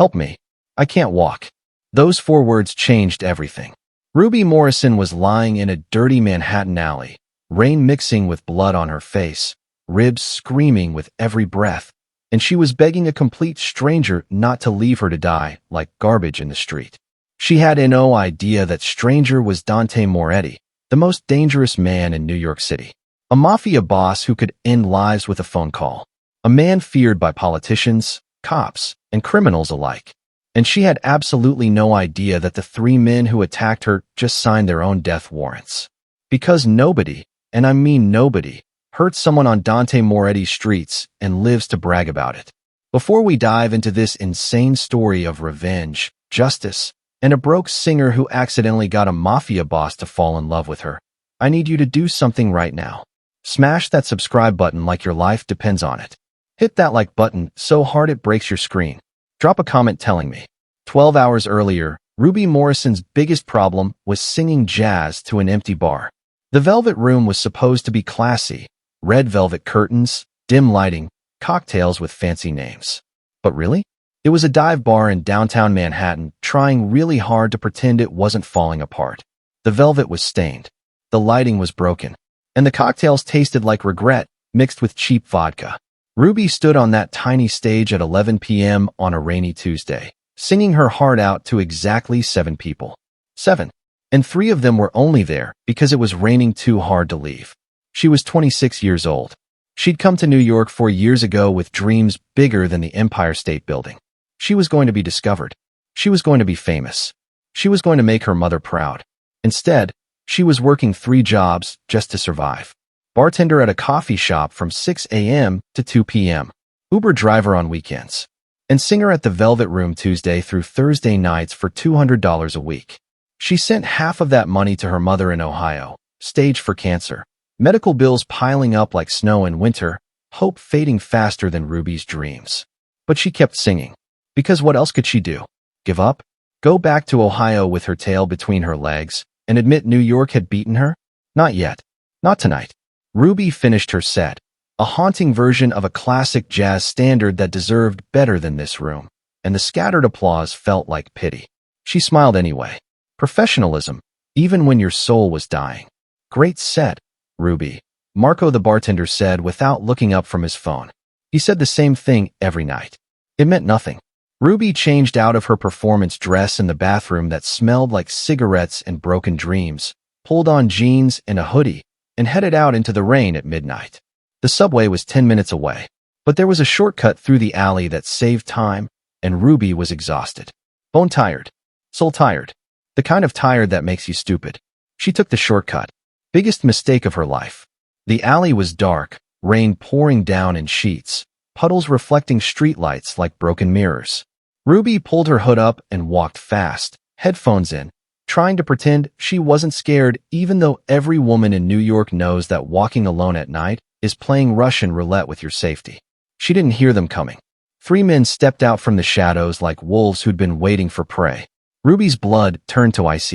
Help me. I can't walk. Those 4 words changed everything. Ruby Morrison was lying in a dirty Manhattan alley, rain mixing with blood on her face, ribs screaming with every breath, and she was begging a complete stranger not to leave her to die like garbage in the street. She had no idea that stranger was Dante Moretti, the most dangerous man in New York City. A mafia boss who could end lives with a phone call. A man feared by politicians, cops, and criminals alike. And she had absolutely no idea that the 3 men who attacked her just signed their own death warrants. Because nobody, and I mean nobody, hurt someone on Dante Moretti's streets and lives to brag about it. Before we dive into this insane story of revenge, justice, and a broke singer who accidentally got a mafia boss to fall in love with her, I need you to do something right now. Smash that subscribe button like your life depends on it. Hit that like button so hard it breaks your screen. Drop a comment telling me. 12 hours earlier, Ruby Morrison's biggest problem was singing jazz to an empty bar. The Velvet Room was supposed to be classy. Red velvet curtains, dim lighting, cocktails with fancy names. But really? It was a dive bar in downtown Manhattan, trying really hard to pretend it wasn't falling apart. The velvet was stained. The lighting was broken. And the cocktails tasted like regret, mixed with cheap vodka. Ruby stood on that tiny stage at 11 p.m. on a rainy Tuesday, singing her heart out to exactly 7 people. 7. And 3 of them were only there because it was raining too hard to leave. She was 26 years old. She'd come to New York 4 years ago with dreams bigger than the Empire State Building. She was going to be discovered. She was going to be famous. She was going to make her mother proud. Instead, she was working 3 jobs just to survive. Bartender at a coffee shop from 6 a.m. to 2 p.m., Uber driver on weekends, and singer at the Velvet Room Tuesday through Thursday nights for $200 a week. She sent half of that money to her mother in Ohio, staged for cancer, medical bills piling up like snow in winter, hope fading faster than Ruby's dreams. But she kept singing. Because what else could she do? Give up? Go back to Ohio with her tail between her legs and admit New York had beaten her? Not yet. Not tonight. Ruby finished her set, a haunting version of a classic jazz standard that deserved better than this room, and the scattered applause felt like pity. She smiled anyway. Professionalism, even when your soul was dying. Great set, Ruby, Marco the bartender said without looking up from his phone. He said the same thing every night. It meant nothing. Ruby changed out of her performance dress in the bathroom that smelled like cigarettes and broken dreams, pulled on jeans and a hoodie, and headed out into the rain at midnight. The subway was 10 minutes away, but there was a shortcut through the alley that saved time, and Ruby was exhausted. Bone tired. Soul tired. The kind of tired that makes you stupid. She took the shortcut. Biggest mistake of her life. The alley was dark, rain pouring down in sheets, puddles reflecting streetlights like broken mirrors. Ruby pulled her hood up and walked fast, headphones in, trying to pretend she wasn't scared even though every woman in New York knows that walking alone at night is playing Russian roulette with your safety. She didn't hear them coming. 3 men stepped out from the shadows like wolves who'd been waiting for prey. Ruby's blood turned to ice.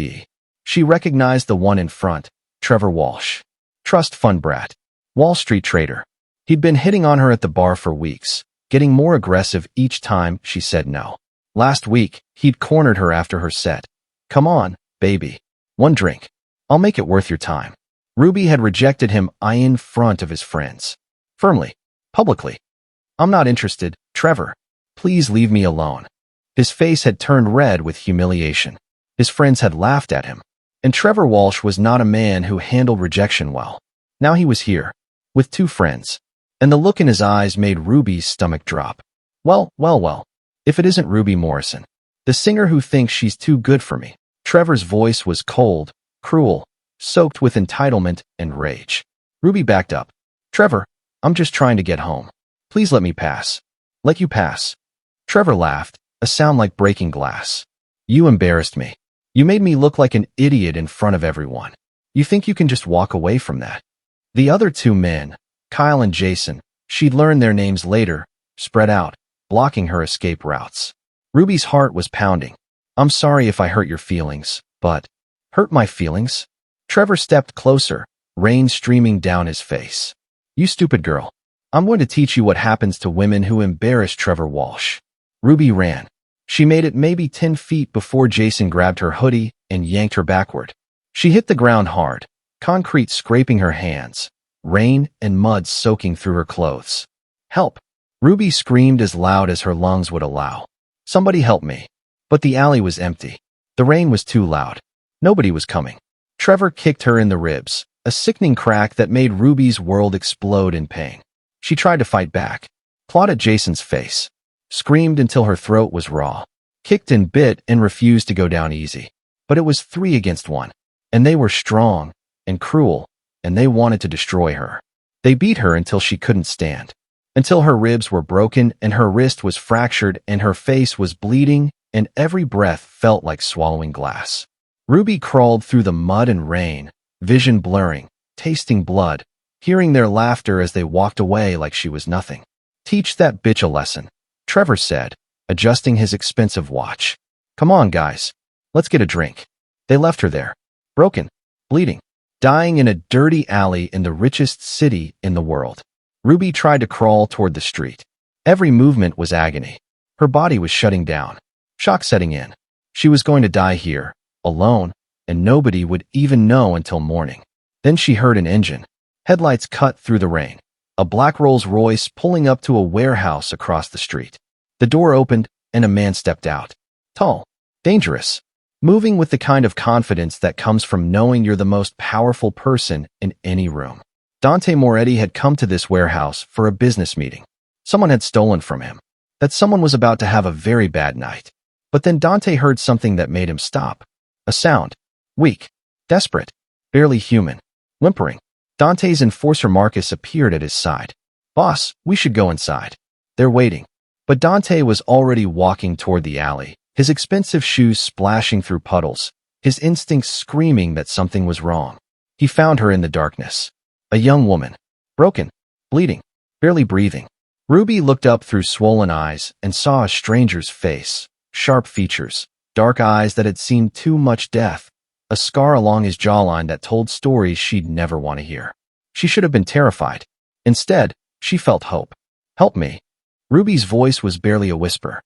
She recognized the one in front, Trevor Walsh. Trust fund brat. Wall Street trader. He'd been hitting on her at the bar for weeks, getting more aggressive each time she said no. Last week, he'd cornered her after her set. Come on, baby. 1 drink. I'll make it worth your time. Ruby had rejected him in front of his friends. Firmly. Publicly. I'm not interested, Trevor. Please leave me alone. His face had turned red with humiliation. His friends had laughed at him. And Trevor Walsh was not a man who handled rejection well. Now he was here, with 2 friends. And the look in his eyes made Ruby's stomach drop. Well, if it isn't Ruby Morrison, the singer who thinks she's too good for me. Trevor's voice was cold, cruel, soaked with entitlement and rage. Ruby backed up. Trevor, I'm just trying to get home. Please let me pass. Let you pass. Trevor laughed, a sound like breaking glass. You embarrassed me. You made me look like an idiot in front of everyone. You think you can just walk away from that? The other 2 men, Kyle and Jason, she'd learn their names later, spread out, blocking her escape routes. Ruby's heart was pounding. I'm sorry if I hurt your feelings, but... Hurt my feelings? Trevor stepped closer, rain streaming down his face. You stupid girl. I'm going to teach you what happens to women who embarrass Trevor Walsh. Ruby ran. She made it maybe 10 feet before Jason grabbed her hoodie and yanked her backward. She hit the ground hard, concrete scraping her hands, rain and mud soaking through her clothes. "Help!" Ruby screamed as loud as her lungs would allow. "Somebody help me." But the alley was empty. The rain was too loud. Nobody was coming. Trevor kicked her in the ribs, a sickening crack that made Ruby's world explode in pain. She tried to fight back, clawed at Jason's face, screamed until her throat was raw, kicked and bit and refused to go down easy. But it was 3 against 1, and they were strong and cruel, and they wanted to destroy her. They beat her until she couldn't stand, until her ribs were broken and her wrist was fractured and her face was bleeding and every breath felt like swallowing glass. Ruby crawled through the mud and rain, vision blurring, tasting blood, hearing their laughter as they walked away like she was nothing. "Teach that bitch a lesson," Trevor said, adjusting his expensive watch. "Come on, guys. Let's get a drink." They left her there, broken, bleeding, dying in a dirty alley in the richest city in the world. Ruby tried to crawl toward the street. Every movement was agony. Her body was shutting down, shock setting in. She was going to die here, alone, and nobody would even know until morning. Then she heard an engine. Headlights cut through the rain. A black Rolls-Royce pulling up to a warehouse across the street. The door opened, and a man stepped out. Tall, dangerous, moving with the kind of confidence that comes from knowing you're the most powerful person in any room. Dante Moretti had come to this warehouse for a business meeting. Someone had stolen from him. That someone was about to have a very bad night. But then Dante heard something that made him stop. A sound. Weak. Desperate. Barely human. Whimpering. Dante's enforcer Marcus appeared at his side. "Boss, we should go inside. They're waiting." But Dante was already walking toward the alley, his expensive shoes splashing through puddles, his instincts screaming that something was wrong. He found her in the darkness. A young woman. Broken. Bleeding. Barely breathing. Ruby looked up through swollen eyes and saw a stranger's face. Sharp features, dark eyes that had seen too much death, a scar along his jawline that told stories she'd never want to hear. She should have been terrified. Instead, she felt hope. "Help me." Ruby's voice was barely a whisper.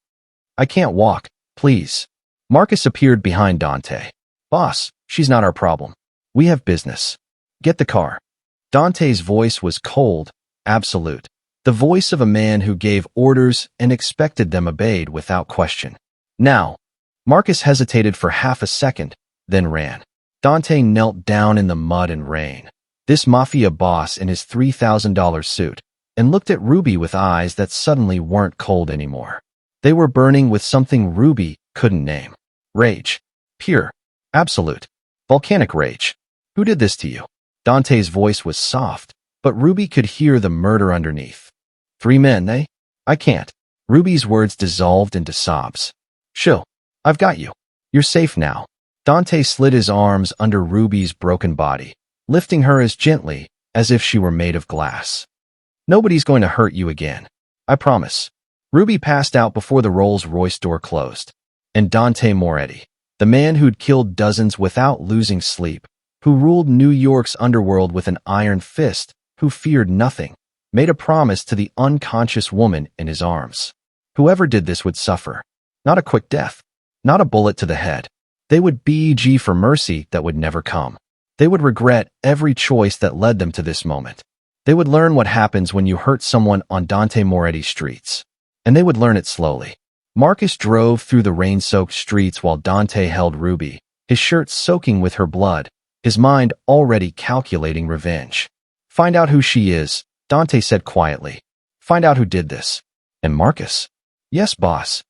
"I can't walk, please." Marcus appeared behind Dante. "Boss, she's not our problem. We have business. Get the car." Dante's voice was cold, absolute. The voice of a man who gave orders and expected them obeyed without question. "Now." Marcus hesitated for half a second, then ran. Dante knelt down in the mud and rain. This mafia boss in his $3,000 suit, and looked at Ruby with eyes that suddenly weren't cold anymore. They were burning with something Ruby couldn't name. Rage. Pure. Absolute. Volcanic rage. "Who did this to you?" Dante's voice was soft, but Ruby could hear the murder underneath. "3 men, eh? I can't." Ruby's words dissolved into sobs. "Shoo. I've got you. You're safe now." Dante slid his arms under Ruby's broken body, lifting her as gently as if she were made of glass. "Nobody's going to hurt you again. I promise." Ruby passed out before the Rolls-Royce door closed. And Dante Moretti, the man who'd killed dozens without losing sleep, who ruled New York's underworld with an iron fist, who feared nothing, made a promise to the unconscious woman in his arms. Whoever did this would suffer. Not a quick death. Not a bullet to the head. They would beg for mercy that would never come. They would regret every choice that led them to this moment. They would learn what happens when you hurt someone on Dante Moretti streets. And they would learn it slowly. Marcus drove through the rain-soaked streets while Dante held Ruby, his shirt soaking with her blood, his mind already calculating revenge. "Find out who she is," Dante said quietly. "Find out who did this." "And Marcus?" "Yes, boss.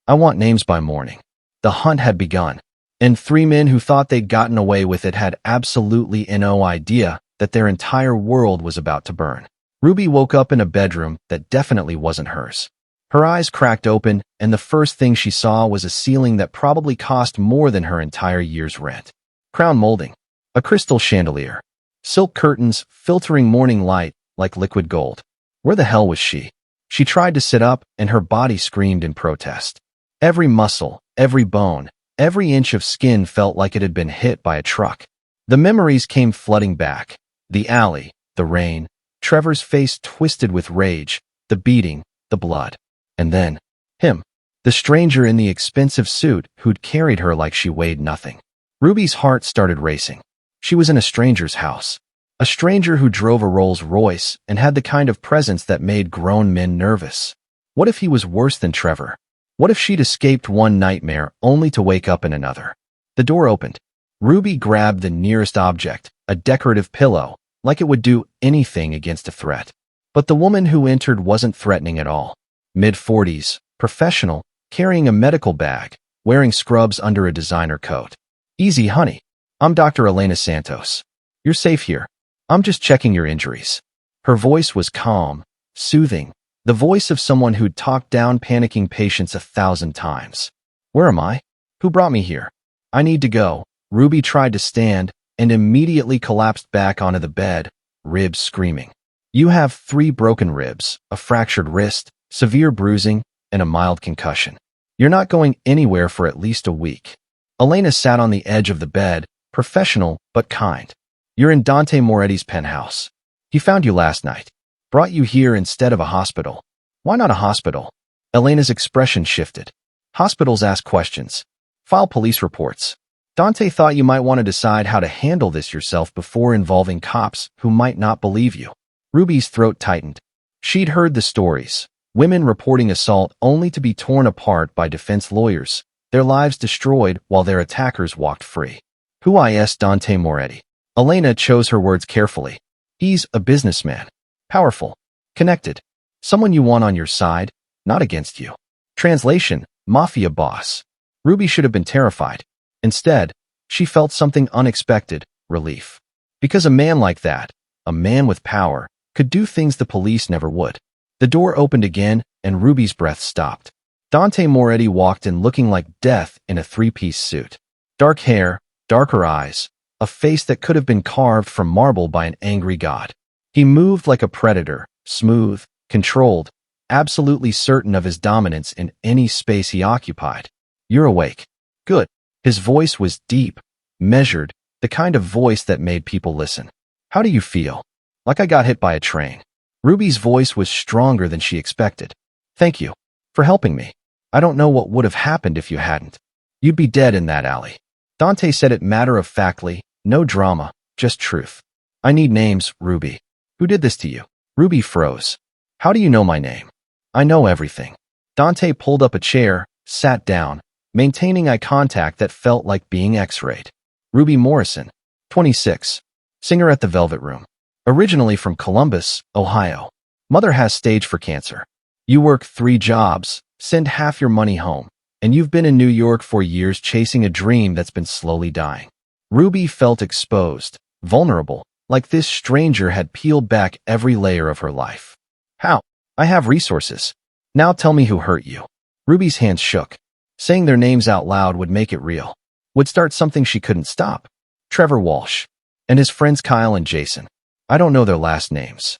I want names by morning." The hunt had begun, and 3 men who thought they'd gotten away with it had absolutely no idea that their entire world was about to burn. Ruby woke up in a bedroom that definitely wasn't hers. Her eyes cracked open, and the first thing she saw was a ceiling that probably cost more than her entire year's rent. Crown molding, a crystal chandelier, silk curtains filtering morning light like liquid gold. Where the hell was she? She tried to sit up, and her body screamed in protest. Every muscle, every bone, every inch of skin felt like it had been hit by a truck. The memories came flooding back. The alley, the rain, Trevor's face twisted with rage, the beating, the blood. And then, him. The stranger in the expensive suit who'd carried her like she weighed nothing. Ruby's heart started racing. She was in a stranger's house. A stranger who drove a Rolls-Royce and had the kind of presence that made grown men nervous. What if he was worse than Trevor? What if she'd escaped one nightmare only to wake up in another? The door opened. Ruby grabbed the nearest object, a decorative pillow, like it would do anything against a threat. But the woman who entered wasn't threatening at all. Mid-40s, professional, carrying a medical bag, wearing scrubs under a designer coat. Easy, honey. I'm Dr. Elena Santos. You're safe here. I'm just checking your injuries. Her voice was calm, soothing, the voice of someone who'd talked down panicking patients 1,000 times. Where am I? Who brought me here? I need to go. Ruby tried to stand and immediately collapsed back onto the bed, ribs screaming. You have 3 broken ribs, a fractured wrist, severe bruising, and a mild concussion. You're not going anywhere for at least a week. Elena sat on the edge of the bed, professional but kind. You're in Dante Moretti's penthouse. He found you last night. Brought you here instead of a hospital. Why not a hospital? Elena's expression shifted. Hospitals ask questions. File police reports. Dante thought you might want to decide how to handle this yourself before involving cops who might not believe you. Ruby's throat tightened. She'd heard the stories. Women reporting assault only to be torn apart by defense lawyers, their lives destroyed while their attackers walked free. Who is Dante Moretti? Elena chose her words carefully. He's a businessman. Powerful. Connected. Someone you want on your side, not against you. Translation, Mafia boss. Ruby should have been terrified. Instead, she felt something unexpected, relief. Because a man like that, a man with power, could do things the police never would. The door opened again, and Ruby's breath stopped. Dante Moretti walked in looking like death in a 3-piece suit. Dark hair, darker eyes, a face that could have been carved from marble by an angry god. He moved like a predator, smooth, controlled, absolutely certain of his dominance in any space he occupied. You're awake. Good. His voice was deep, measured, the kind of voice that made people listen. How do you feel? Like I got hit by a train. Ruby's voice was stronger than she expected. Thank you for helping me. I don't know what would have happened if you hadn't. You'd be dead in that alley. Dante said it matter-of-factly, no drama, just truth. I need names, Ruby. Who did this to you? Ruby froze. How do you know my name? I know everything. Dante pulled up a chair, sat down, maintaining eye contact that felt like being X-rayed. Ruby Morrison, 26, singer at the Velvet Room. Originally from Columbus, Ohio. Mother has stage 4 cancer. You work 3 jobs, send half your money home, and you've been in New York for years chasing a dream that's been slowly dying. Ruby felt exposed, vulnerable, like this stranger had peeled back every layer of her life. How? I have resources. Now tell me who hurt you. Ruby's hands shook. Saying their names out loud would make it real. Would start something she couldn't stop. Trevor Walsh. And his friends Kyle and Jason. I don't know their last names.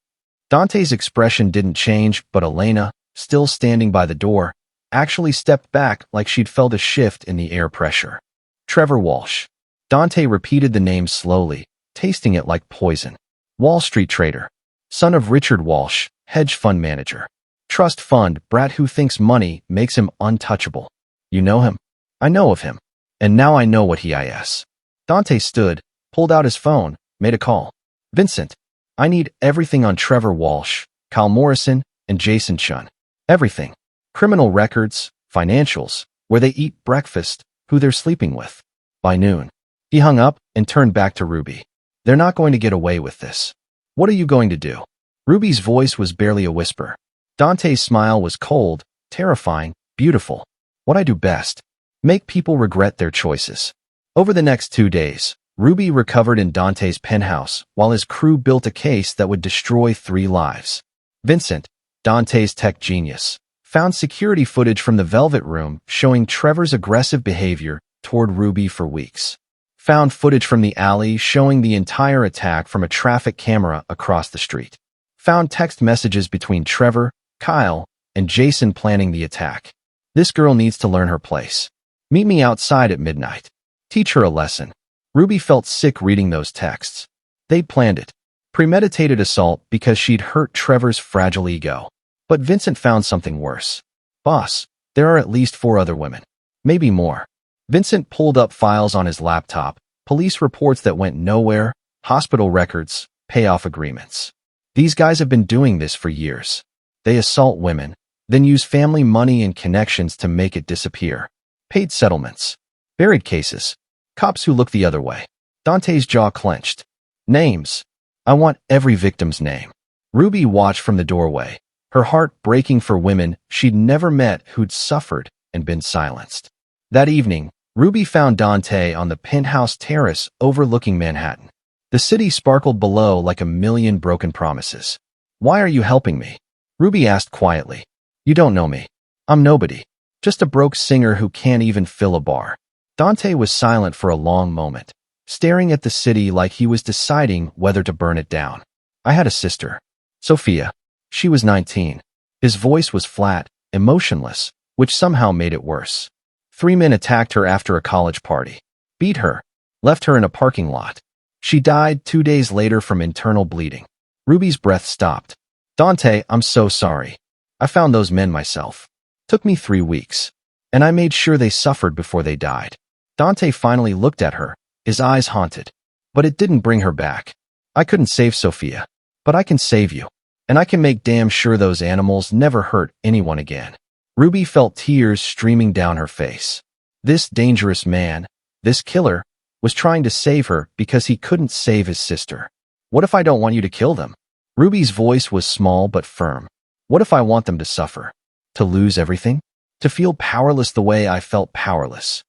Dante's expression didn't change, but Elena, still standing by the door, actually stepped back like she'd felt a shift in the air pressure. Trevor Walsh. Dante repeated the name slowly, tasting it like poison. Wall Street trader. Son of Richard Walsh, hedge fund manager. Trust fund brat who thinks money makes him untouchable. You know him? I know of him. And now I know what he is. Dante stood, pulled out his phone, made a call. Vincent, I need everything on Trevor Walsh, Kyle Morrison, and Jason Chun. Everything. Criminal records, financials, where they eat breakfast, who they're sleeping with. By noon. He hung up and turned back to Ruby. They're not going to get away with this. What are you going to do? Ruby's voice was barely a whisper. Dante's smile was cold, terrifying, beautiful. What I do best. Make people regret their choices. Over the next 2 days, Ruby recovered in Dante's penthouse while his crew built a case that would destroy 3 lives. Vincent, Dante's tech genius, found security footage from the Velvet Room showing Trevor's aggressive behavior toward Ruby for weeks. Found footage from the alley showing the entire attack from a traffic camera across the street. Found text messages between Trevor, Kyle, and Jason planning the attack. This girl needs to learn her place. Meet me outside at midnight. Teach her a lesson. Ruby felt sick reading those texts. They'd planned it. Premeditated assault because she'd hurt Trevor's fragile ego. But Vincent found something worse. Boss, There are at least 4 other women. Maybe more. Vincent pulled up files on his laptop, police reports that went nowhere, hospital records, payoff agreements. These guys have been doing this for years. They assault women, then use family money and connections to make it disappear. Paid settlements. Buried cases. Cops who look the other way. Dante's jaw clenched. Names. I want every victim's name. Ruby watched from the doorway, her heart breaking for women she'd never met who'd suffered and been silenced. That evening, Ruby found Dante on the penthouse terrace overlooking Manhattan. The city sparkled below like a million broken promises. Why are you helping me? Ruby asked quietly. You don't know me. I'm nobody. Just a broke singer who can't even fill a bar. Dante was silent for a long moment, staring at the city like he was deciding whether to burn it down. I had a sister, Sophia. She was 19. His voice was flat, emotionless, which somehow made it worse. 3 men attacked her after a college party, beat her, left her in a parking lot. She died 2 days later from internal bleeding. Ruby's breath stopped. Dante, I'm so sorry. I found those men myself. Took me 3 weeks. And I made sure they suffered before they died. Dante finally looked at her, his eyes haunted. But it didn't bring her back. I couldn't save Sophia. But I can save you. And I can make damn sure those animals never hurt anyone again. Ruby felt tears streaming down her face. This dangerous man, this killer, was trying to save her because he couldn't save his sister. What if I don't want you to kill them? Ruby's voice was small but firm. What if I want them to suffer? To lose everything? To feel powerless the way I felt powerless?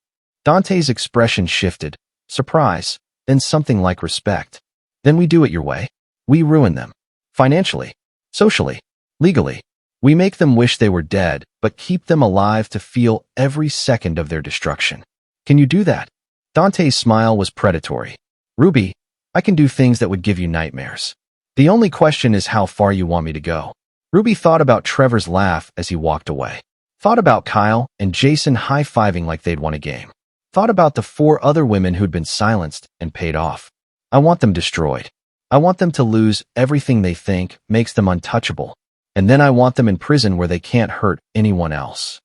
Dante's expression shifted. Surprise, then something like respect. Then we do it your way. We ruin them. Financially, socially, legally. We make them wish they were dead, but keep them alive to feel every second of their destruction. Can you do that? Dante's smile was predatory. Ruby, I can do things that would give you nightmares. The only question is how far you want me to go. Ruby thought about Trevor's laugh as he walked away. Thought about Kyle and Jason high-fiving like they'd won a game. Thought about the 4 other women who'd been silenced and paid off. I want them destroyed. I want them to lose everything they think makes them untouchable. And then I want them in prison where they can't hurt anyone else.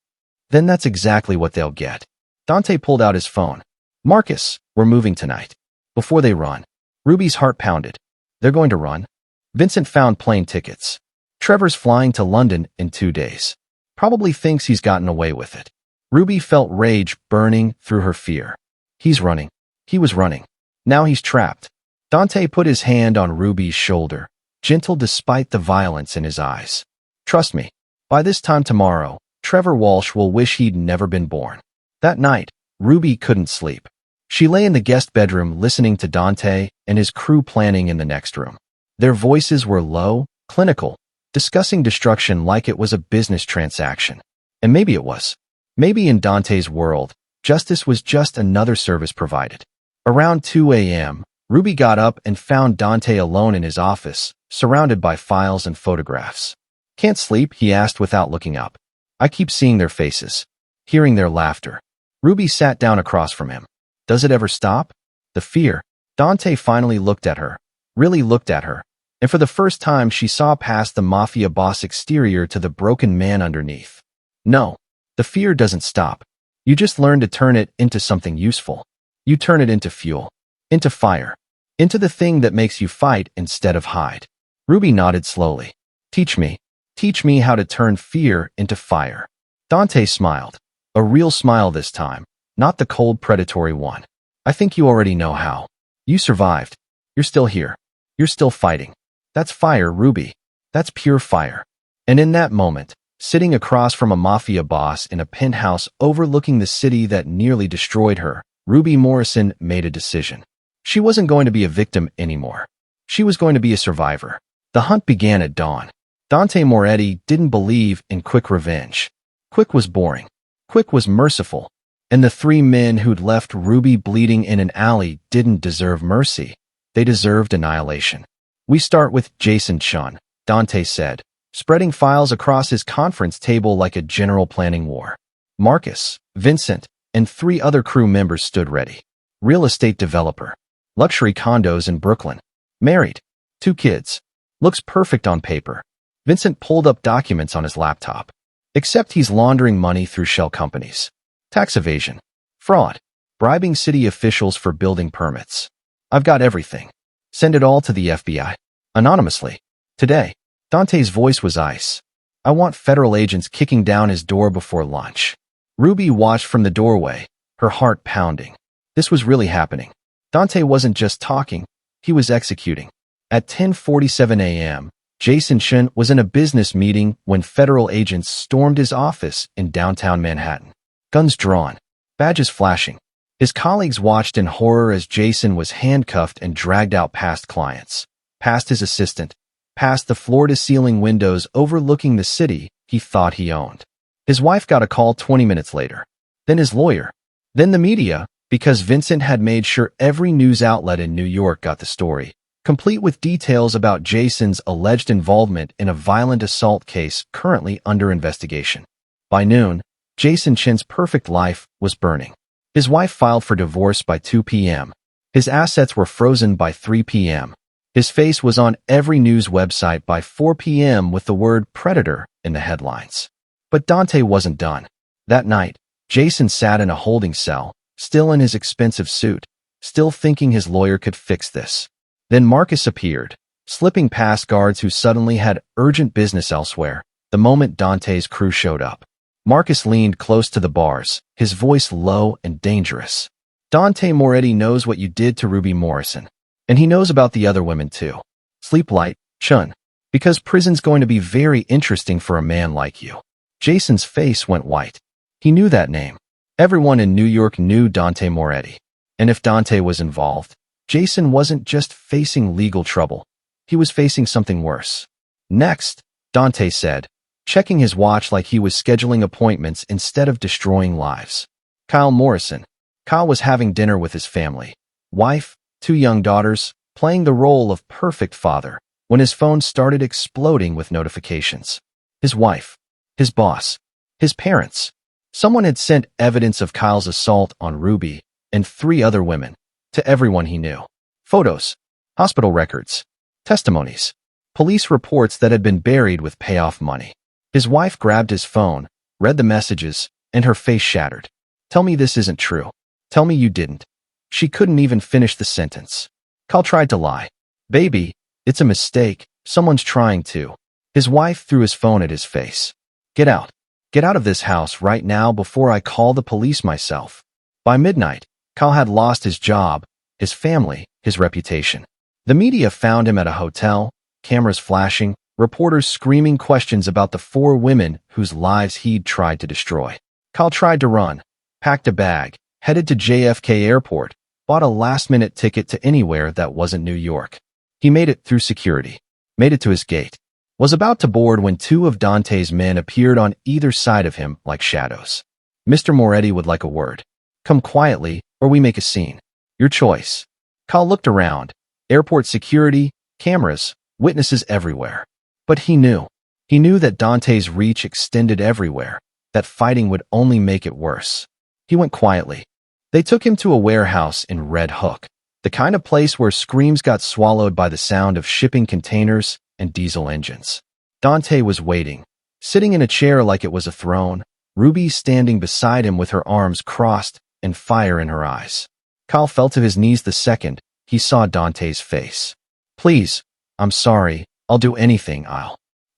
Then that's exactly what they'll get. Dante pulled out his phone. Marcus, we're moving tonight. Before they run. Ruby's heart pounded. They're going to run? Vincent found plane tickets. Trevor's flying to London in 2 days. Probably thinks he's gotten away with it. Ruby felt rage burning through her fear. He's running. He was running. Now he's trapped. Dante put his hand on Ruby's shoulder, gentle despite the violence in his eyes. Trust me, by this time tomorrow, Trevor Walsh will wish he'd never been born. That night, Ruby couldn't sleep. She lay in the guest bedroom listening to Dante and his crew planning in the next room. Their voices were low, clinical, discussing destruction like it was a business transaction. And maybe it was. Maybe in Dante's world, justice was just another service provided. Around 2 a.m., Ruby got up and found Dante alone in his office, surrounded by files and photographs. Can't sleep? He asked without looking up. I keep seeing their faces, hearing their laughter. Ruby sat down across from him. Does it ever stop? The fear. Dante finally looked at her, really looked at her, and for the first time she saw past the mafia boss exterior to the broken man underneath. No, the fear doesn't stop. You just learn to turn it into something useful. You turn it into fuel, into fire, into the thing that makes you fight instead of hide. Ruby nodded slowly. Teach me how to turn fear into fire. Dante smiled, a real smile this time, not the cold predatory one. I think you already know how. You survived. You're still here. You're still fighting. That's fire, Ruby. That's pure fire. And in that moment, sitting across from a mafia boss in a penthouse overlooking the city that nearly destroyed her, Ruby Morrison made a decision. She wasn't going to be a victim anymore. She was going to be a survivor. The hunt began at dawn. Dante Moretti didn't believe in quick revenge. Quick was boring. Quick was merciful. And the 3 men who'd left Ruby bleeding in an alley didn't deserve mercy. They deserved annihilation. We start with Jason Chun, Dante said, spreading files across his conference table like a general planning war. Marcus, Vincent, and 3 other crew members stood ready. Real estate developer. Luxury condos in Brooklyn. Married. 2 kids. Looks perfect on paper. Vincent pulled up documents on his laptop. Except he's laundering money through shell companies. Tax evasion. Fraud. Bribing city officials for building permits. I've got everything. Send it all to the FBI. Anonymously. Today. Dante's voice was ice. I want federal agents kicking down his door before lunch. Ruby watched from the doorway, her heart pounding. This was really happening. Dante wasn't just talking, he was executing. At 10:47 a.m., Jason Chen was in a business meeting when federal agents stormed his office in downtown Manhattan. Guns drawn, badges flashing. His colleagues watched in horror as Jason was handcuffed and dragged out past clients, past his assistant, past the floor-to-ceiling windows overlooking the city he thought he owned. His wife got a call 20 minutes later. Then his lawyer. Then the media, because Vincent had made sure every news outlet in New York got the story, complete with details about Jason's alleged involvement in a violent assault case currently under investigation. By noon, Jason Chen's perfect life was burning. His wife filed for divorce by 2 p.m. His assets were frozen by 3 p.m. His face was on every news website by 4 p.m. with the word predator in the headlines. But Dante wasn't done. That night, Jason sat in a holding cell, still in his expensive suit, still thinking his lawyer could fix this. Then Marcus appeared, slipping past guards who suddenly had urgent business elsewhere, the moment Dante's crew showed up. Marcus leaned close to the bars, his voice low and dangerous. Dante Moretti knows what you did to Ruby Morrison. And he knows about the other women too. Sleep light, Chun. Because prison's going to be very interesting for a man like you. Jason's face went white. He knew that name. Everyone in New York knew Dante Moretti. And if Dante was involved, Jason wasn't just facing legal trouble. He was facing something worse. Next, Dante said, checking his watch like he was scheduling appointments instead of destroying lives. Kyle Morrison. Kyle was having dinner with his family. Wife, 2 young daughters, playing the role of perfect father, when his phone started exploding with notifications. His wife. His boss. His parents. Someone had sent evidence of Kyle's assault on Ruby and 3 other women, to everyone he knew. Photos, hospital records, testimonies, police reports that had been buried with payoff money. His wife grabbed his phone, read the messages, and her face shattered. Tell me this isn't true. Tell me you didn't. She couldn't even finish the sentence. Kyle tried to lie. Baby, it's a mistake. Someone's trying to. His wife threw his phone at his face. Get out. Get out of this house right now before I call the police myself. By midnight, Kyle had lost his job, his family, his reputation. The media found him at a hotel, cameras flashing, reporters screaming questions about the 4 women whose lives he'd tried to destroy. Kyle tried to run, packed a bag, headed to JFK Airport, bought a last-minute ticket to anywhere that wasn't New York. He made it through security, made it to his gate, was about to board when 2 of Dante's men appeared on either side of him like shadows. Mr. Moretti would like a word. Come quietly, or we make a scene. Your choice. Kyle looked around. Airport security, cameras, witnesses everywhere. But he knew. He knew that Dante's reach extended everywhere, that fighting would only make it worse. He went quietly. They took him to a warehouse in Red Hook, the kind of place where screams got swallowed by the sound of shipping containers and diesel engines. Dante was waiting, sitting in a chair like it was a throne, Ruby standing beside him with her arms crossed and fire in her eyes. Kyle fell to his knees the second he saw Dante's face. Please, I'm sorry, I'll do anything,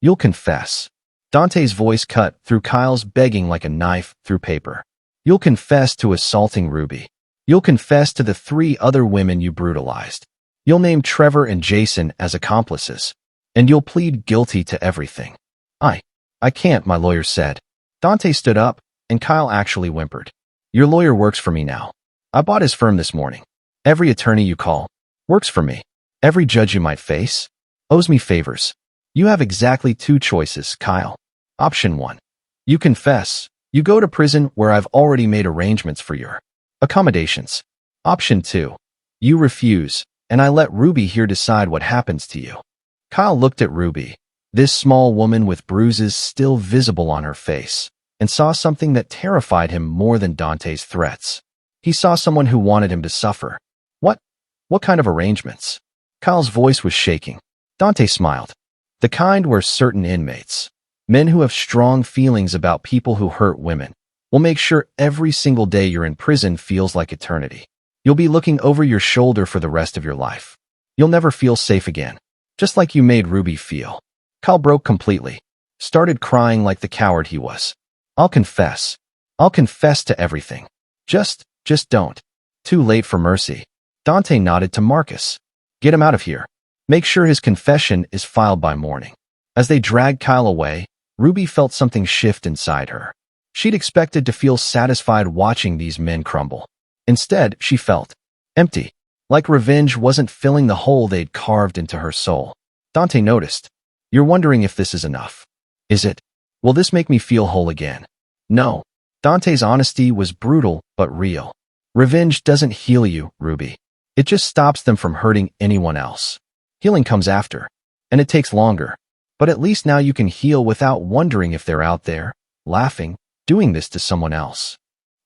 You'll confess. Dante's voice cut through Kyle's begging like a knife through paper. You'll confess to assaulting Ruby. You'll confess to the 3 other women you brutalized. You'll name Trevor and Jason as accomplices. And you'll plead guilty to everything. I can't, my lawyer said. Dante stood up, and Kyle actually whimpered. Your lawyer works for me now. I bought his firm this morning. Every attorney you call works for me. Every judge you might face owes me favors. You have exactly 2 choices, Kyle. Option 1. You confess. You go to prison where I've already made arrangements for your accommodations. Option 2. You refuse, and I let Ruby here decide what happens to you. Kyle looked at Ruby, this small woman with bruises still visible on her face, and saw something that terrified him more than Dante's threats. He saw someone who wanted him to suffer. What kind of arrangements? Kyle's voice was shaking. Dante smiled. The kind where certain inmates, Men who have strong feelings about people who hurt women will make sure every single day you're in prison feels like eternity. You'll be looking over your shoulder for the rest of your life. You'll never feel safe again, just like you made Ruby feel. Kyle broke completely, started crying like the coward he was. I'll confess. I'll confess to everything. Just don't. Too late for mercy. Dante nodded to Marcus. Get him out of here. Make sure his confession is filed by morning. As they dragged Kyle away, Ruby felt something shift inside her. She'd expected to feel satisfied watching these men crumble. Instead, she felt empty, like revenge wasn't filling the hole they'd carved into her soul. Dante noticed. You're wondering if this is enough. Is it? Will this make me feel whole again? No. Dante's honesty was brutal but real. Revenge doesn't heal you, Ruby. It just stops them from hurting anyone else. Healing comes after, and it takes longer. But at least now you can heal without wondering if they're out there, laughing, doing this to someone else.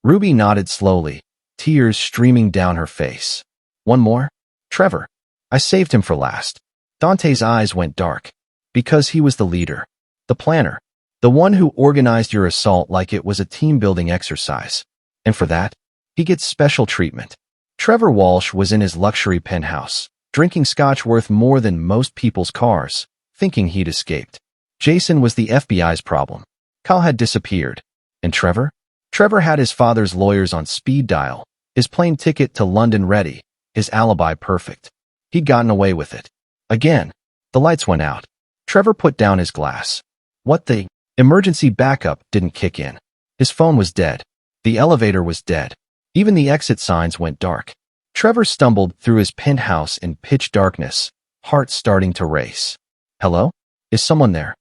Ruby nodded slowly, tears streaming down her face. One more? Trevor. I saved him for last. Dante's eyes went dark. Because he was the leader, the planner, the one who organized your assault like it was a team-building exercise. And for that, he gets special treatment. Trevor Walsh was in his luxury penthouse, drinking scotch worth more than most people's cars, thinking he'd escaped. Jason was the FBI's problem. Kyle had disappeared. And Trevor? Trevor had his father's lawyers on speed dial, his plane ticket to London ready, his alibi perfect. He'd gotten away with it. Again, the lights went out. Trevor put down his glass. What the? Emergency backup didn't kick in. His phone was dead. The elevator was dead. Even the exit signs went dark. Trevor stumbled through his penthouse in pitch darkness, heart starting to race. Hello? Is someone there?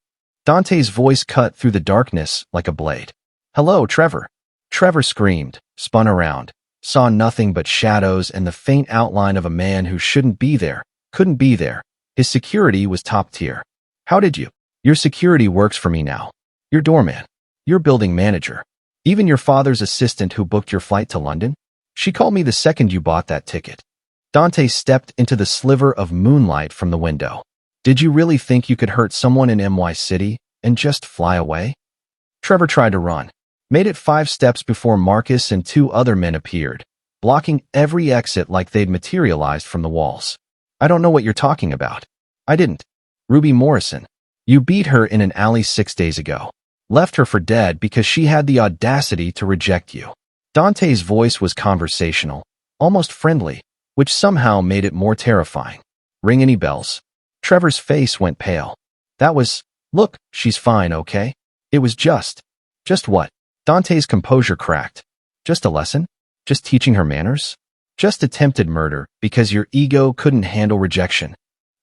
Dante's voice cut through the darkness like a blade. Hello, Trevor. Trevor screamed, spun around, saw nothing but shadows and the faint outline of a man who shouldn't be there, couldn't be there. His security was top tier. How did you? Your security works for me now. Your doorman. Your building manager. Even your father's assistant who booked your flight to London? She called me the second you bought that ticket. Dante stepped into the sliver of moonlight from the window. Did you really think you could hurt someone in MY City and just fly away? Trevor tried to run. Made it 5 steps before Marcus and 2 other men appeared, blocking every exit like they'd materialized from the walls. I don't know what you're talking about. I didn't. Ruby Morrison. You beat her in an alley 6 days ago. Left her for dead because she had the audacity to reject you. Dante's voice was conversational, almost friendly, which somehow made it more terrifying. Ring any bells? Trevor's face went pale. That was, look, she's fine, okay? It was just what? Dante's composure cracked. Just a lesson? Just teaching her manners? Just attempted murder because your ego couldn't handle rejection.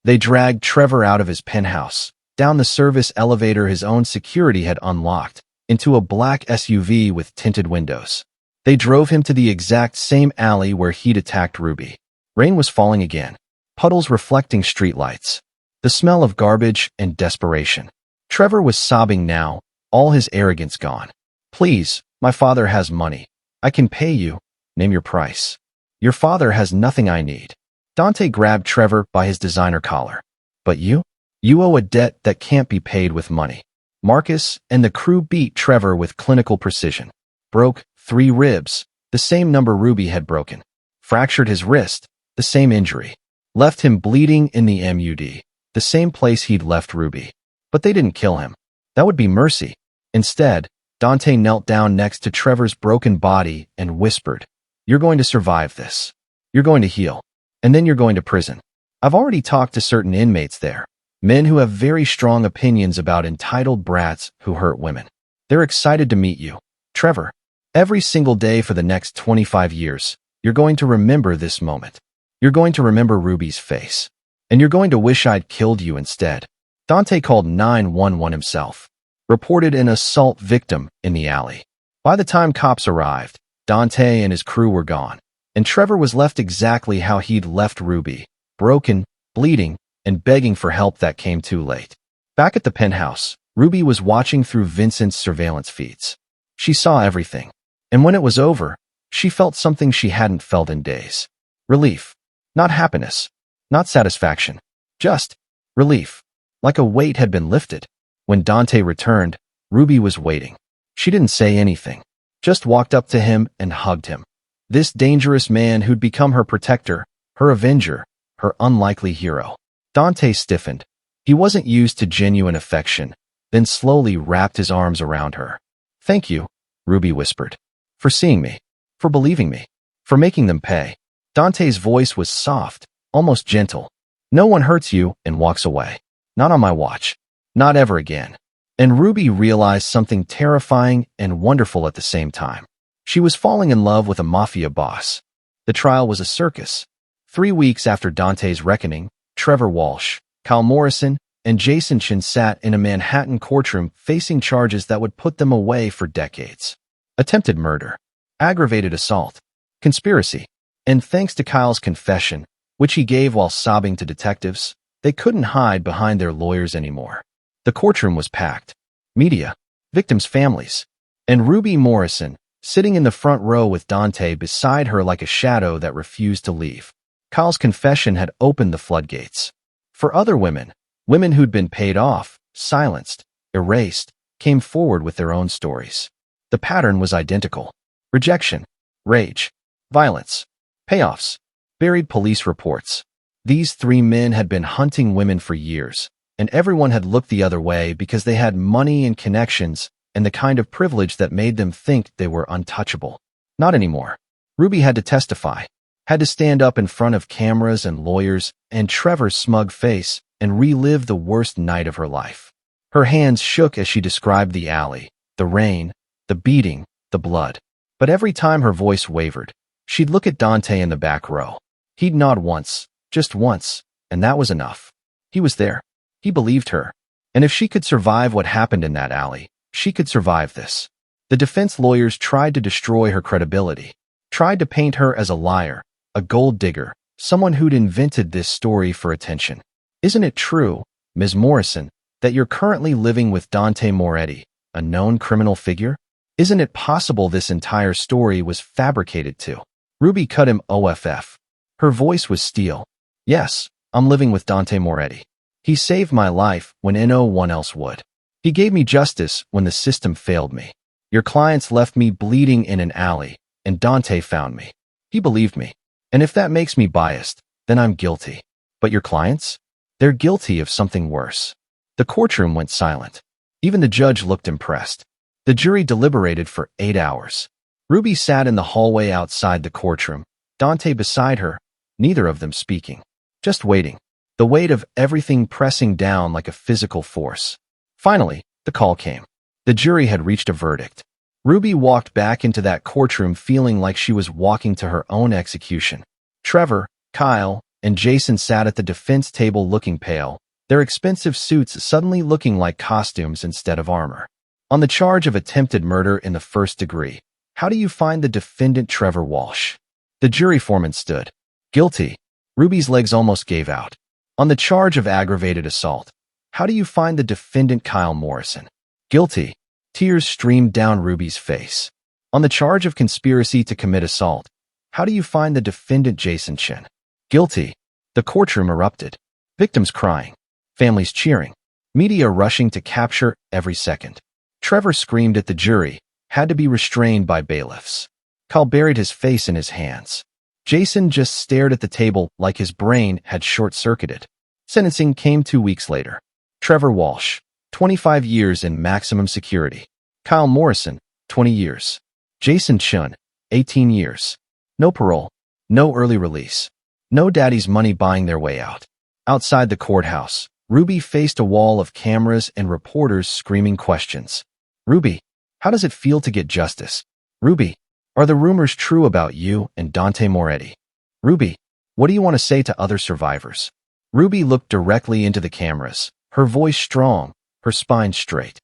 They dragged Trevor out of his penthouse, down the service elevator his own security had unlocked, into a black SUV with tinted windows. They drove him to the exact same alley where he'd attacked Ruby. Rain was falling again, puddles reflecting streetlights. The smell of garbage and desperation. Trevor was sobbing now, all his arrogance gone. Please, my father has money. I can pay you. Name your price. Your father has nothing I need. Dante grabbed Trevor by his designer collar. But you? You owe a debt that can't be paid with money. Marcus and the crew beat Trevor with clinical precision. Broke 3 ribs, the same number Ruby had broken. Fractured his wrist, the same injury. Left him bleeding in the MUD, the same place he'd left Ruby. But they didn't kill him. That would be mercy. Instead, Dante knelt down next to Trevor's broken body and whispered, "You're going to survive this. You're going to heal. And then you're going to prison. I've already talked to certain inmates there, men who have very strong opinions about entitled brats who hurt women. They're excited to meet you. Trevor, every single day for the next 25 years, you're going to remember this moment. You're going to remember Ruby's face. And you're going to wish I'd killed you instead." Dante called 911 himself. Reported an assault victim in the alley. By the time cops arrived, Dante and his crew were gone, and Trevor was left exactly how he'd left Ruby, broken, bleeding, and begging for help that came too late. Back at the penthouse, Ruby was watching through Vincent's surveillance feeds. She saw everything, and when it was over, she felt something she hadn't felt in days. Relief. Not happiness. Not satisfaction. Just relief. Like a weight had been lifted. When Dante returned, Ruby was waiting. She didn't say anything, just walked up to him and hugged him. This dangerous man who'd become her protector, her avenger, her unlikely hero. Dante stiffened. He wasn't used to genuine affection, then slowly wrapped his arms around her. "Thank you," Ruby whispered. "For seeing me. For believing me. For making them pay." Dante's voice was soft, almost gentle. "No one hurts you," and walks away. "Not on my watch. Not ever again." And Ruby realized something terrifying and wonderful at the same time. She was falling in love with a mafia boss. The trial was a circus. 3 weeks after Dante's reckoning, Trevor Walsh, Kyle Morrison, and Jason Chin sat in a Manhattan courtroom facing charges that would put them away for decades. Attempted murder, aggravated assault, conspiracy, and thanks to Kyle's confession, which he gave while sobbing to detectives, they couldn't hide behind their lawyers anymore. The courtroom was packed. Media, victims' families, and Ruby Morrison, sitting in the front row with Dante beside her like a shadow that refused to leave. Kyle's confession had opened the floodgates. For other women, women who'd been paid off, silenced, erased, came forward with their own stories. The pattern was identical. Rejection, rage, violence, payoffs, buried police reports. These 3 men had been hunting women for years, and everyone had looked the other way because they had money and connections and the kind of privilege that made them think they were untouchable. Not anymore. Ruby had to testify, had to stand up in front of cameras and lawyers and Trevor's smug face and relive the worst night of her life. Her hands shook as she described the alley, the rain, the beating, the blood. But every time her voice wavered, she'd look at Dante in the back row. He'd nod once, just once, and that was enough. He was there. He believed her. And if she could survive what happened in that alley, she could survive this. The defense lawyers tried to destroy her credibility, tried to paint her as a liar, a gold digger, someone who'd invented this story for attention. "Isn't it true, Ms. Morrison, that you're currently living with Dante Moretti, a known criminal figure? Isn't it possible this entire story was fabricated too?" Ruby cut him off. Her voice was steel. "Yes, I'm living with Dante Moretti. He saved my life when no one else would. He gave me justice when the system failed me. Your clients left me bleeding in an alley, and Dante found me. He believed me. And if that makes me biased, then I'm guilty. But your clients? They're guilty of something worse." The courtroom went silent. Even the judge looked impressed. The jury deliberated for 8 hours. Ruby sat in the hallway outside the courtroom, Dante beside her, neither of them speaking. Just waiting. The weight of everything pressing down like a physical force. Finally, the call came. The jury had reached a verdict. Ruby walked back into that courtroom feeling like she was walking to her own execution. Trevor, Kyle, and Jason sat at the defense table looking pale, their expensive suits suddenly looking like costumes instead of armor. On the charge of attempted murder in the first degree, how do you find the defendant Trevor Walsh? The jury foreman stood. Guilty. Ruby's legs almost gave out. On the charge of aggravated assault, how do you find the defendant Kyle Morrison? Guilty. Tears streamed down Ruby's face. On the charge of conspiracy to commit assault, how do you find the defendant Jason Chin? Guilty. The courtroom erupted. Victims crying. Families cheering. Media rushing to capture every second. Trevor screamed at the jury, had to be restrained by bailiffs. Kyle buried his face in his hands. Jason just stared at the table like his brain had short-circuited. Sentencing came 2 weeks later. Trevor Walsh, 25 years in maximum security. Kyle Morrison, 20 years. Jason Chun, 18 years. No parole, no early release. No daddy's money buying their way out. Outside the courthouse, Ruby faced a wall of cameras and reporters screaming questions. Ruby, how does it feel to get justice? Ruby, are the rumors true about you and Dante Moretti? Ruby, what do you want to say to other survivors? Ruby looked directly into the cameras, her voice strong, her spine straight.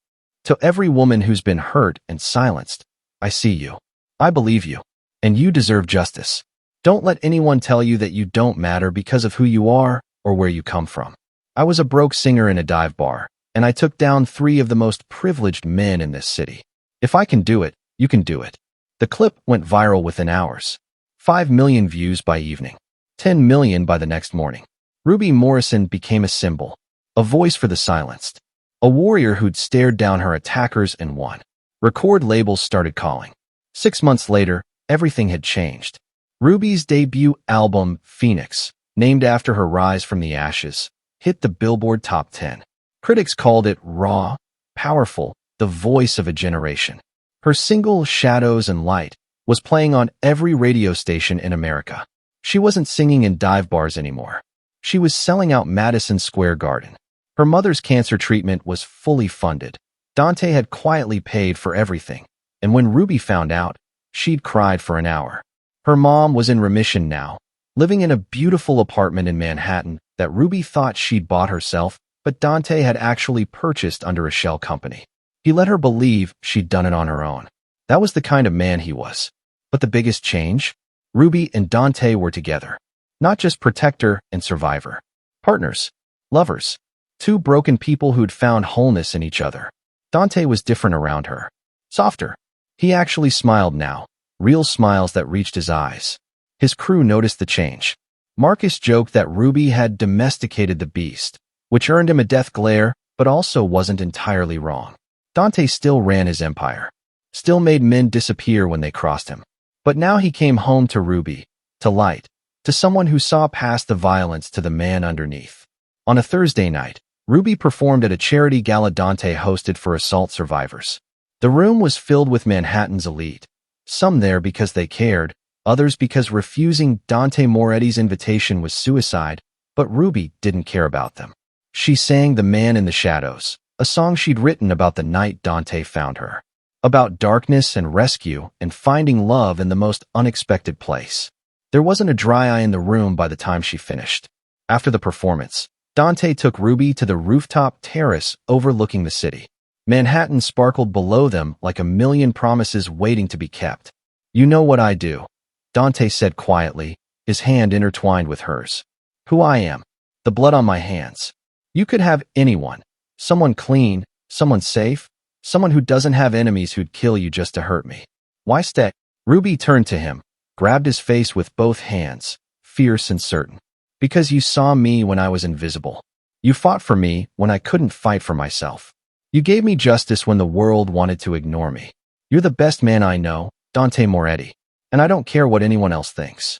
To every woman who's been hurt and silenced, I see you. I believe you. And you deserve justice. Don't let anyone tell you that you don't matter because of who you are or where you come from. I was a broke singer in a dive bar, and I took down 3 of the most privileged men in this city. If I can do it, you can do it. The clip went viral within hours. 5 million views by evening. 10 million by the next morning. Ruby Morrison became a symbol, a voice for the silenced. A warrior who'd stared down her attackers and won. Record labels started calling. 6 months later, everything had changed. Ruby's debut album, Phoenix, named after her rise from the ashes, hit the Billboard Top 10. Critics called it raw, powerful, the voice of a generation. Her single, Shadows and Light, was playing on every radio station in America. She wasn't singing in dive bars anymore. She was selling out Madison Square Garden. Her mother's cancer treatment was fully funded. Dante had quietly paid for everything, and when Ruby found out, she'd cried for an hour. Her mom was in remission now, living in a beautiful apartment in Manhattan that Ruby thought she'd bought herself, but Dante had actually purchased under a shell company. He let her believe she'd done it on her own. That was the kind of man he was. But the biggest change? Ruby and Dante were together. Not just protector and survivor. Partners. Lovers. Two broken people who'd found wholeness in each other. Dante was different around her. Softer. He actually smiled now. Real smiles that reached his eyes. His crew noticed the change. Marcus joked that Ruby had domesticated the beast, which earned him a death glare, but also wasn't entirely wrong. Dante still ran his empire. Still made men disappear when they crossed him. But now he came home to Ruby, to light, to someone who saw past the violence to the man underneath. On a Thursday night, Ruby performed at a charity gala Dante hosted for assault survivors. The room was filled with Manhattan's elite. Some there because they cared, others because refusing Dante Moretti's invitation was suicide, but Ruby didn't care about them. She sang The Man in the Shadows, a song she'd written about the night Dante found her. About darkness and rescue and finding love in the most unexpected place. There wasn't a dry eye in the room by the time she finished. After the performance, Dante took Ruby to the rooftop terrace overlooking the city. Manhattan sparkled below them like a million promises waiting to be kept. "You know what I do," Dante said quietly, his hand intertwined with hers. "Who I am. The blood on my hands. You could have anyone. Someone clean, someone safe, someone who doesn't have enemies who'd kill you just to hurt me. Why stay?" Ruby turned to him, grabbed his face with both hands, fierce and certain. "Because you saw me when I was invisible. You fought for me when I couldn't fight for myself. You gave me justice when the world wanted to ignore me. You're the best man I know, Dante Moretti, and I don't care what anyone else thinks."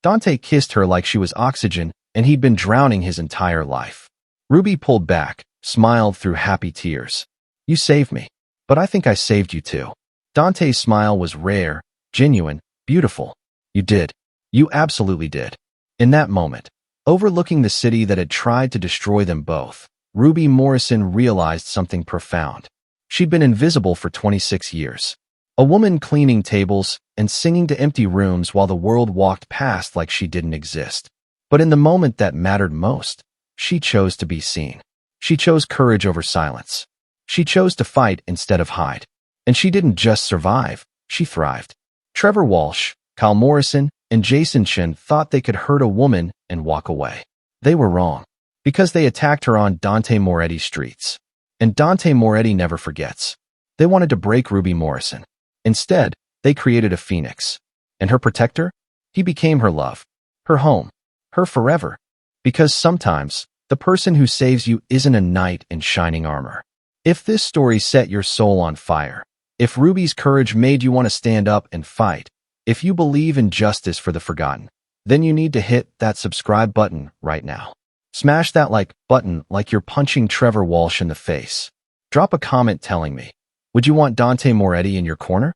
Dante kissed her like she was oxygen, and he'd been drowning his entire life. Ruby pulled back, smiled through happy tears. "You saved me, but I think I saved you too." Dante's smile was rare, genuine, beautiful. "You did. You absolutely did." In that moment, overlooking the city that had tried to destroy them both, Ruby Morrison realized something profound. She'd been invisible for 26 years. A woman cleaning tables and singing to empty rooms while the world walked past like she didn't exist. But in the moment that mattered most, she chose to be seen. She chose courage over silence. She chose to fight instead of hide. And she didn't just survive, she thrived. Trevor Walsh, Kyle Morrison, and Jason Chen thought they could hurt a woman and walk away. They were wrong, because they attacked her on Dante Moretti's streets. And Dante Moretti never forgets. They wanted to break Ruby Morrison. Instead, they created a phoenix. And her protector? He became her love, her home, her forever. Because sometimes, the person who saves you isn't a knight in shining armor. If this story set your soul on fire, if Ruby's courage made you want to stand up and fight, if you believe in justice for the forgotten, then you need to hit that subscribe button right now. Smash that like button like you're punching Trevor Walsh in the face. Drop a comment telling me, would you want Dante Moretti in your corner?